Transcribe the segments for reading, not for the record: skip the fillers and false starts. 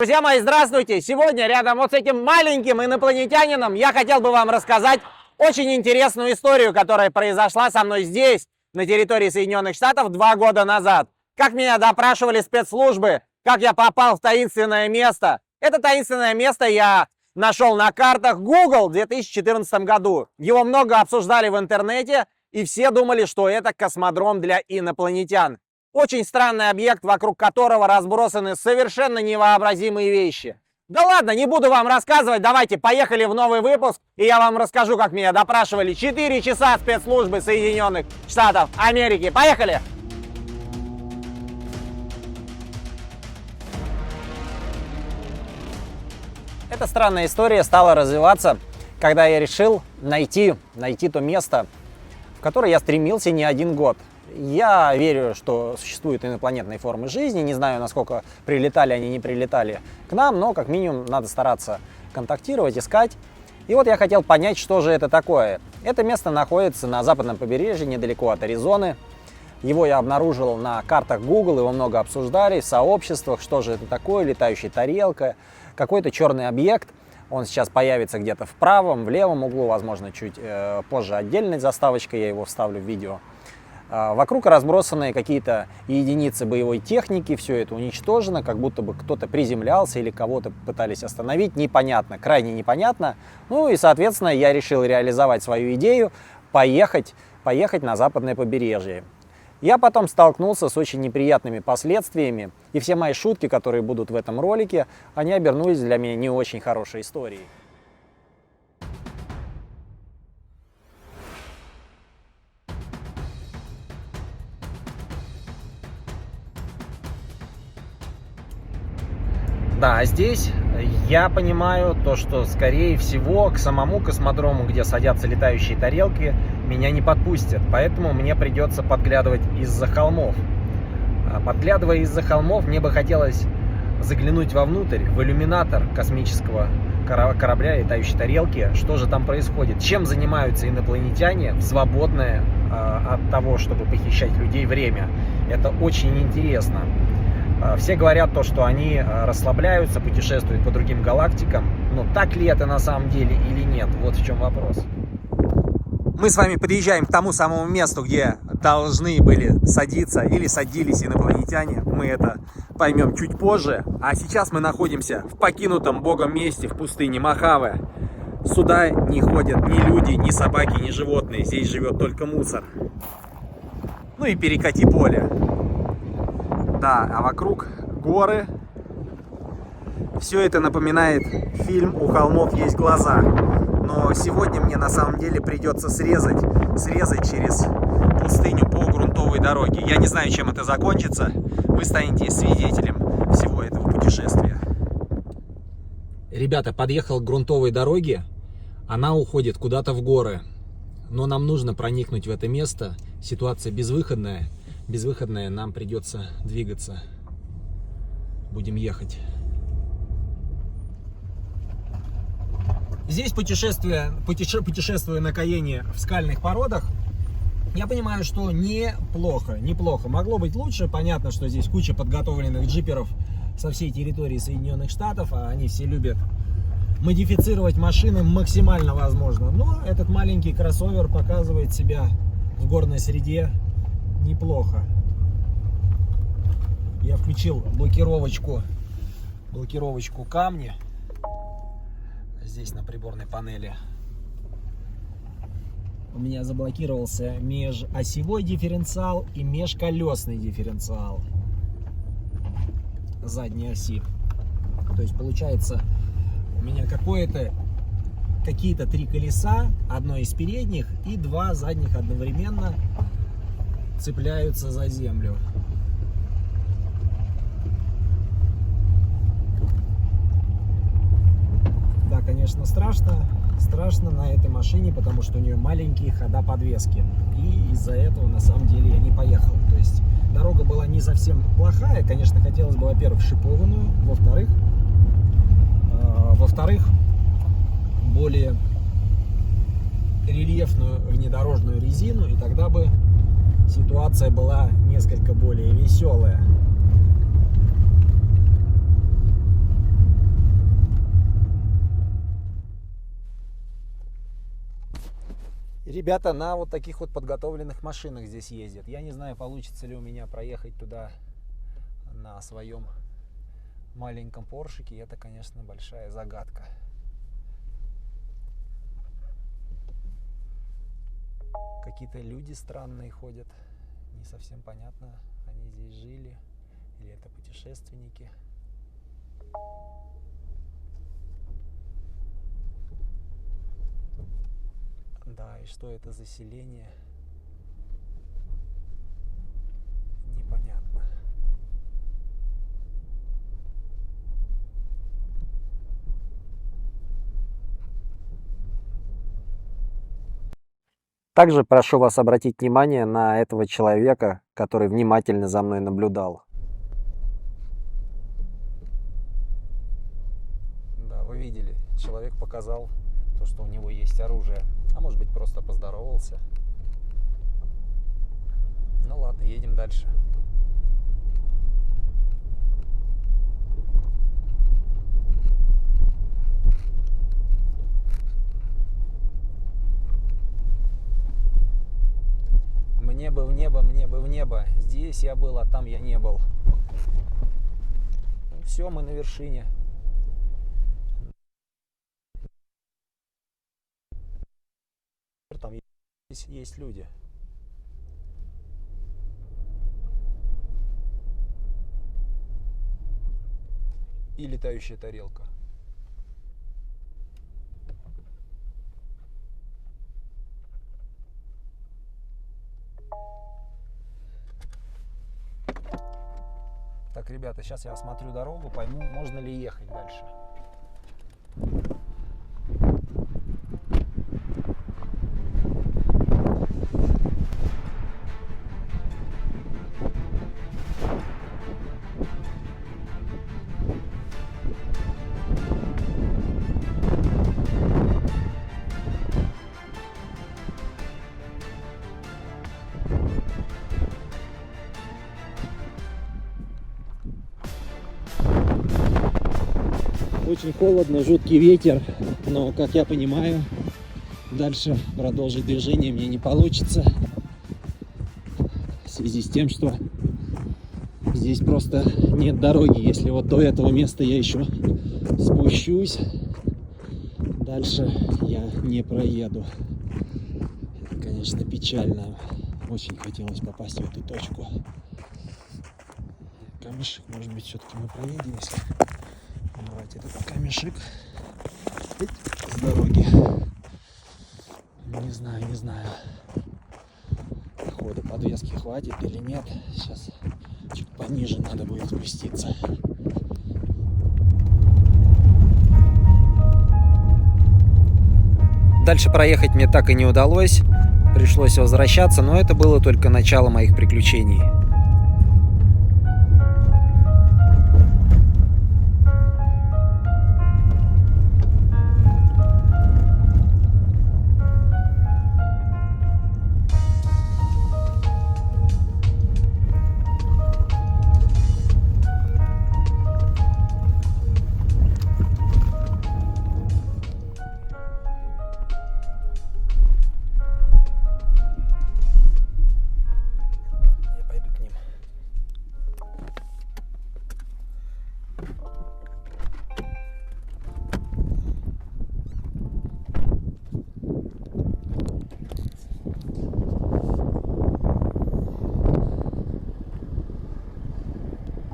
Друзья мои, здравствуйте! Сегодня рядом вот с этим маленьким инопланетянином я хотел бы вам рассказать очень интересную историю, которая произошла со мной здесь, на территории Соединенных Штатов 2 года назад. Как меня допрашивали спецслужбы, как я попал в таинственное место. Это таинственное место я нашел на картах Google в 2014 году. Его много обсуждали в интернете, и все думали, что это космодром для инопланетян. Очень странный объект, вокруг которого разбросаны совершенно невообразимые вещи. Да ладно, не буду вам рассказывать, давайте поехали в новый выпуск, и я вам расскажу, как меня допрашивали 4 часа спецслужбы Соединенных Штатов Америки. Поехали! Эта странная история стала развиваться, когда я решил найти то место, в которое я стремился не один год. Я верю, что существуют инопланетные формы жизни, не знаю, насколько прилетали они, не прилетали к нам, но как минимум надо стараться контактировать, искать. И вот я хотел понять, что же это такое. Это место находится на западном побережье, недалеко от Аризоны. Его я обнаружил на картах Google, его много обсуждали в сообществах, что же это такое, летающая тарелка, какой-то черный объект. Он сейчас появится где-то в правом, в левом углу, возможно, чуть позже отдельной заставочкой, я его вставлю в видео. Вокруг разбросаны какие-то единицы боевой техники, все это уничтожено, как будто бы кто-то приземлялся или кого-то пытались остановить, непонятно, крайне непонятно. Ну и, соответственно, я решил реализовать свою идею, поехать на западное побережье. Я потом столкнулся с очень неприятными последствиями, и все мои шутки, которые будут в этом ролике, они обернулись для меня не очень хорошей историей. Да, здесь я понимаю то, что, скорее всего, к самому космодрому, где садятся летающие тарелки, меня не подпустят. Поэтому мне придется подглядывать из-за холмов. Подглядывая из-за холмов, мне бы хотелось заглянуть вовнутрь, в иллюминатор космического корабля, летающей тарелки. Что же там происходит? Чем занимаются инопланетяне в свободное от того, чтобы похищать людей, время? Это очень интересно. Все говорят то, что они расслабляются, путешествуют по другим галактикам. Но так ли это на самом деле или нет? Вот в чем вопрос. Мы с вами подъезжаем к тому самому месту, где должны были садиться или садились инопланетяне. Мы это поймем чуть позже. А сейчас мы находимся в покинутом Богом месте в пустыне Мохаве. Сюда не ходят ни люди, ни собаки, ни животные. Здесь живет только мусор. Ну и перекати поле. Да, а вокруг горы. Все это напоминает фильм «У холмов есть глаза». Но сегодня мне на самом деле придется срезать через пустыню по грунтовой дороге. Я не знаю, чем это закончится. Вы станете свидетелем всего этого путешествия. Ребята, подъехал к грунтовой дороге. Она уходит куда-то в горы. Но нам нужно проникнуть в это место. Ситуация безвыходная. Нам придется двигаться. Будем ехать. Здесь путешествуя на Каене в скальных породах, я понимаю, что неплохо. Могло быть лучше. Понятно, что здесь куча подготовленных джиперов со всей территории Соединенных Штатов, а они все любят модифицировать машины максимально возможно. Но этот маленький кроссовер показывает себя в горной среде неплохо. Я включил блокировочку камни здесь на приборной панели. У меня заблокировался межосевой дифференциал и межколесный дифференциал задней оси. То есть получается у меня какие-то 3 колеса, одно из передних и 2 задних одновременно цепляются за землю. Да, конечно, страшно на этой машине, потому что у нее маленькие хода подвески. И из-за этого, на самом деле, я не поехал. То есть дорога была не совсем плохая. Конечно, хотелось бы, во-первых, шипованную, во-вторых, более рельефную внедорожную резину, и тогда бы ситуация была несколько более веселая. Ребята на вот таких вот подготовленных машинах здесь ездят. Я не знаю, получится ли у меня проехать туда на своем маленьком поршике. Это, конечно, большая загадка. Какие-то люди странные ходят. Не совсем понятно, они здесь жили или это путешественники. Да, и что это за селение? Непонятно. Также прошу вас обратить внимание на этого человека, который внимательно за мной наблюдал. Да, вы видели, человек показал то, что у него есть оружие, а может быть просто поздоровался. Ну ладно, едем дальше. Мне бы в небо, мне бы в небо. Здесь я был, а там я не был. Ну, все, мы на вершине. Там есть люди. И летающая тарелка. Так, ребята, сейчас я осмотрю дорогу, пойму, можно ли ехать дальше. Очень холодно, жуткий ветер, но, как я понимаю, дальше продолжить движение мне не получится, в связи с тем, что здесь просто нет дороги. Если вот до этого места я еще спущусь, дальше я не проеду. Это, конечно, печально. Очень хотелось попасть в эту точку. Камешек, может быть, все-таки мы проедем, если убрать этот камешек с дороги. Не знаю, не знаю. Походу подвески хватит или нет. Сейчас чуть пониже надо будет спуститься. Дальше проехать мне так и не удалось. Пришлось возвращаться, но это было только начало моих приключений.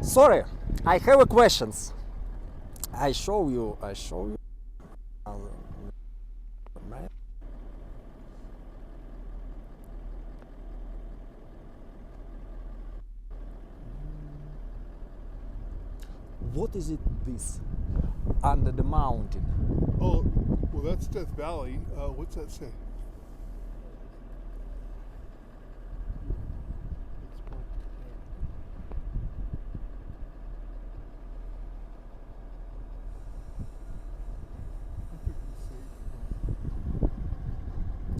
Sorry, I have a questions. I show you. What is it this? Under the mountain. Oh, well, that's Death Valley. What's that say?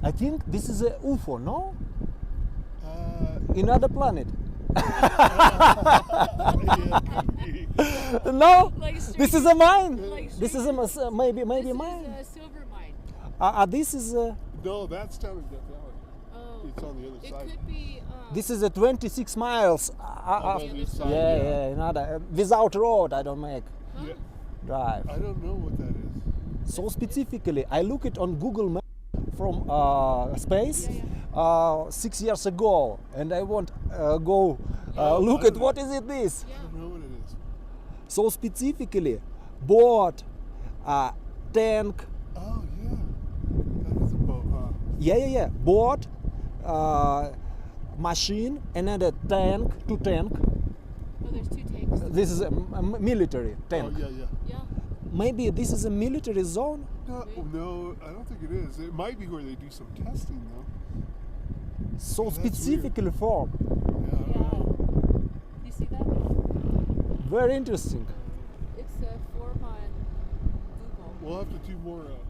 I think this is a UFO, no? Another planet. No, Like this is a mine. like This is a maybe this mine. is a silver mine. This is No, that's down in Death Valley. Oh, It's on the other it side. could be. This is a 26 miles. On the other side, Yeah, another without road. I don't make Yeah. drive. I don't know what that is. So specifically, I look it on Google Maps from space 6 years ago, and I want go look at what is it this. I don't know what it is. So specifically, boat, tank, Oh yeah, that is a boat, huh? boat, machine, another tank, two tank. Oh, there's two tanks. This is a military tank. Oh yeah. Yeah. Maybe this is a military zone. No, I don't think it is. It might be where they do some testing though. So Yeah, that's weird. specifically formed. Yeah, I don't Yeah. know. You see that? Very interesting. It's a form on Google. We'll have to do more research.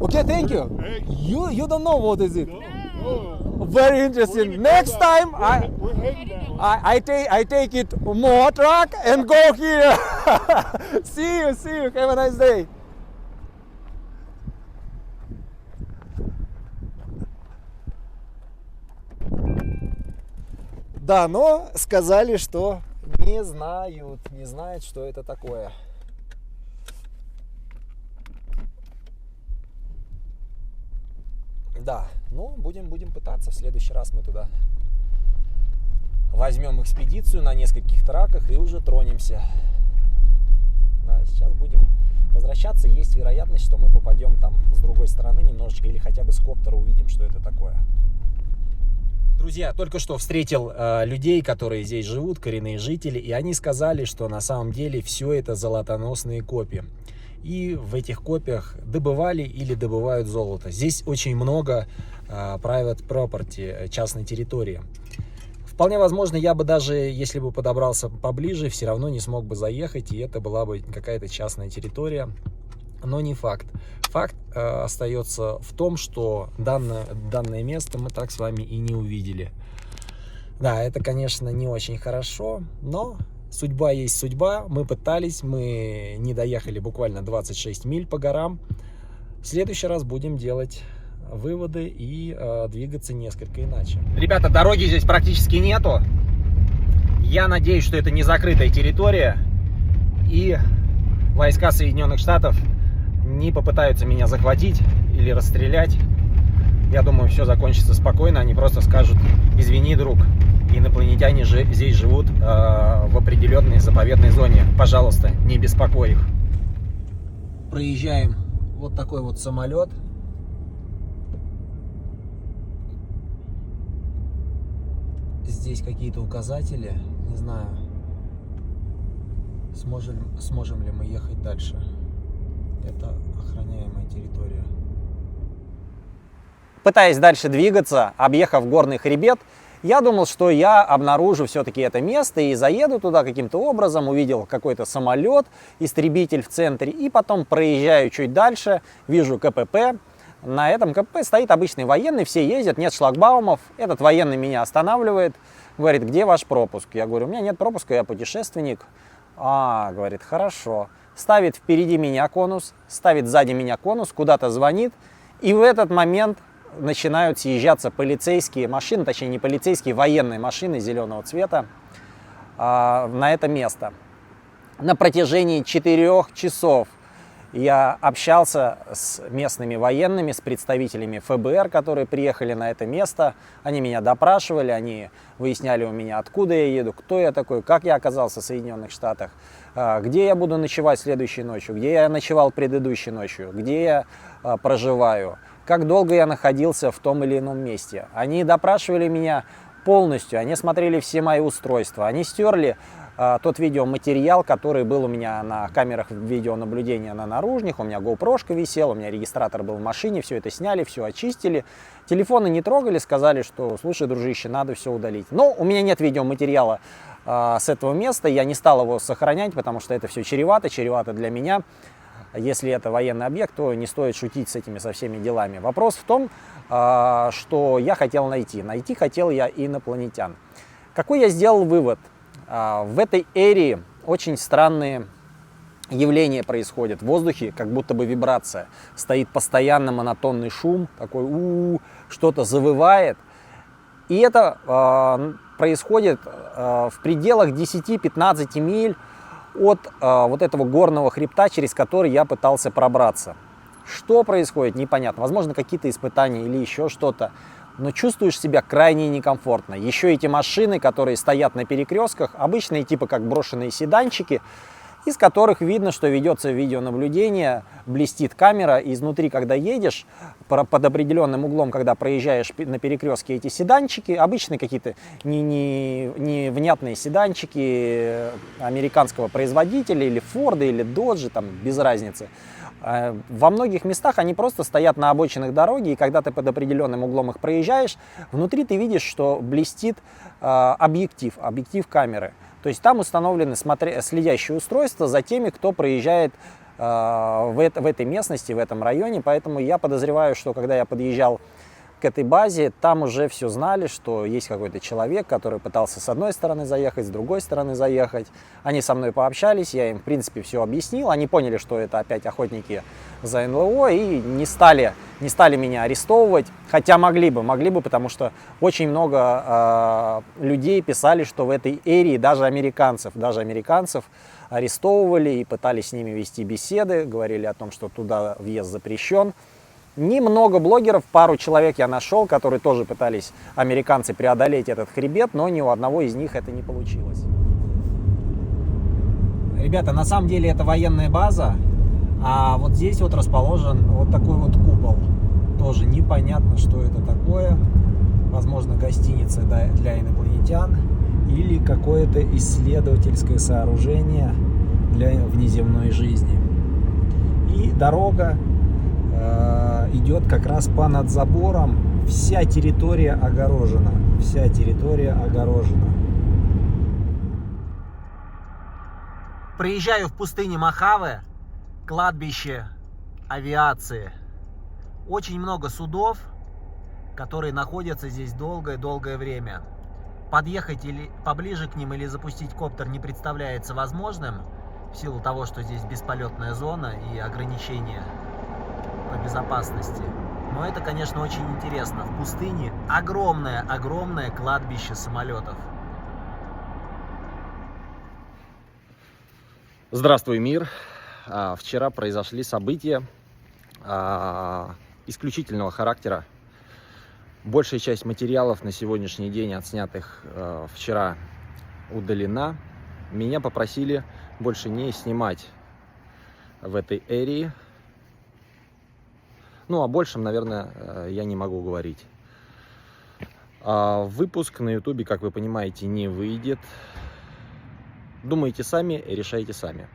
Okay, thank you. Hey. You don't know what is it. No. Very We're interesting. gonna Next go that- time we're heading that way. I take it more truck and go here. See you. Have a nice day. Да, но сказали, что не знают, что это такое. Да, ну будем пытаться. В следующий раз мы туда возьмем экспедицию на нескольких траках и уже тронемся. Да, сейчас будем возвращаться. Есть вероятность, что мы попадем там с другой стороны немножечко или хотя бы с коптера увидим, что это такое. Друзья, только что встретил людей, которые здесь живут, коренные жители, и они сказали, что на самом деле все это золотоносные копи. И в этих копиях добывали или добывают золото. Здесь очень много private property, частной территории. Вполне возможно, я бы даже, если бы подобрался поближе, все равно не смог бы заехать, и это была бы какая-то частная территория. Но не факт. Факт остается в том, что данное место мы так с вами и не увидели. Да, это, конечно, не очень хорошо, но судьба есть судьба. Мы пытались, мы не доехали буквально 26 миль по горам. В следующий раз будем делать выводы и двигаться несколько иначе. Ребята, дороги здесь практически нету. Я надеюсь, что это не закрытая территория. И войска Соединенных Штатов не попытаются меня захватить или расстрелять. Я думаю, все закончится спокойно. Они просто скажут: извини, друг, инопланетяне же здесь живут в определенной заповедной зоне. Пожалуйста, не беспокой их. Проезжаем вот такой вот самолет. Здесь какие-то указатели. Не знаю, сможем ли мы ехать дальше. Это охраняемая территория. Пытаясь дальше двигаться, объехав горный хребет, я думал, что я обнаружу все-таки это место и заеду туда каким-то образом. Увидел какой-то самолет, истребитель в центре, и потом проезжаю чуть дальше, вижу КПП. На этом КПП стоит обычный военный, все ездят, нет шлагбаумов. Этот военный меня останавливает, говорит: где ваш пропуск? Я говорю: у меня нет пропуска, я путешественник. Говорит, хорошо. Ставит впереди меня конус, ставит сзади меня конус, куда-то звонит. И в этот момент начинают съезжаться полицейские машины, точнее не полицейские, военные машины зеленого цвета на это место. На протяжении 4 часов я общался с местными военными, с представителями ФБР, которые приехали на это место. Они меня допрашивали, они выясняли у меня, откуда я еду, кто я такой, как я оказался в Соединенных Штатах, где я буду ночевать следующей ночью, где я ночевал предыдущей ночью, где я проживаю, как долго я находился в том или ином месте. Они допрашивали меня полностью, они смотрели все мои устройства, они стерли тот видеоматериал, который был у меня на камерах видеонаблюдения на наружных. У меня GoPro-шка висела, у меня регистратор был в машине, все это сняли, все очистили. Телефоны не трогали, сказали, что: слушай, дружище, надо все удалить. Но у меня нет видеоматериала с этого места, я не стал его сохранять, потому что это все чревато для меня. Если это военный объект, то не стоит шутить с этими со всеми делами. Вопрос в том, что я хотел найти. Найти хотел я инопланетян. Какой я сделал вывод? В этой эре очень странные явление происходит. В воздухе как будто бы вибрация. Стоит постоянно монотонный шум, такой что-то завывает. И это происходит в пределах 10-15 миль от вот этого горного хребта, через который я пытался пробраться. Что происходит, непонятно. Возможно, какие-то испытания или еще что-то. Но чувствуешь себя крайне некомфортно. Еще эти машины, которые стоят на перекрестках, обычные типа как брошенные седанчики, из которых видно, что ведется видеонаблюдение, блестит камера, и изнутри, когда едешь, под определенным углом, когда проезжаешь на перекрестке эти седанчики, обычные какие-то невнятные седанчики американского производителя, или Форда, или Доджи, там без разницы. Во многих местах они просто стоят на обочинах дороги, и когда ты под определенным углом их проезжаешь, внутри ты видишь, что блестит объектив камеры. То есть там установлены следящие устройства за теми, кто проезжает в этой местности, в этом районе. Поэтому я подозреваю, что когда я подъезжал к этой базе, там уже все знали, что есть какой-то человек, который пытался с одной стороны заехать, с другой стороны заехать. Они со мной пообщались, я им, в принципе, все объяснил. Они поняли, что это опять охотники за НЛО, и не стали меня арестовывать. Хотя могли бы, потому что очень много людей писали, что в этой эрии даже американцев арестовывали и пытались с ними вести беседы, говорили о том, что туда въезд запрещен. Немного блогеров, пару человек я нашел, которые тоже пытались, американцы, преодолеть этот хребет, но ни у одного из них это не получилось. Ребята, на самом деле это военная база, а вот здесь вот расположен вот такой вот купол. Тоже непонятно, что это такое. Возможно, гостиница для инопланетян или какое-то исследовательское сооружение для внеземной жизни. И дорога идет как раз понад забором. Вся территория огорожена. Приезжаю в пустыню Мохаве, кладбище авиации. Очень много судов, которые находятся здесь долгое время. Подъехать или поближе к ним или запустить коптер не представляется возможным в силу того, что здесь бесполетная зона и ограничения по безопасности. Но это, конечно, очень интересно. В пустыне огромное кладбище самолетов. Здравствуй, мир! Вчера произошли события исключительного характера. Большая часть материалов на сегодняшний день, отснятых вчера, удалена. Меня попросили больше не снимать в этой эрии. Ну, о большем, наверное, я не могу говорить. Выпуск на YouTube, как вы понимаете, не выйдет. Думайте сами, решайте сами.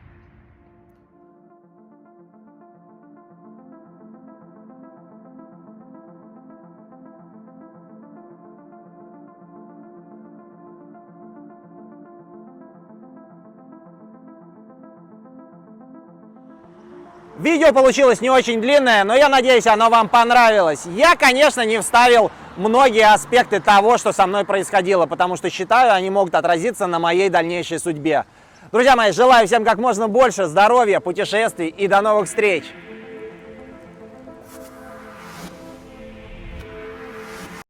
Видео получилось не очень длинное, но я надеюсь, оно вам понравилось. Я, конечно, не вставил многие аспекты того, что со мной происходило, потому что считаю, они могут отразиться на моей дальнейшей судьбе. Друзья мои, желаю всем как можно больше здоровья, путешествий и до новых встреч!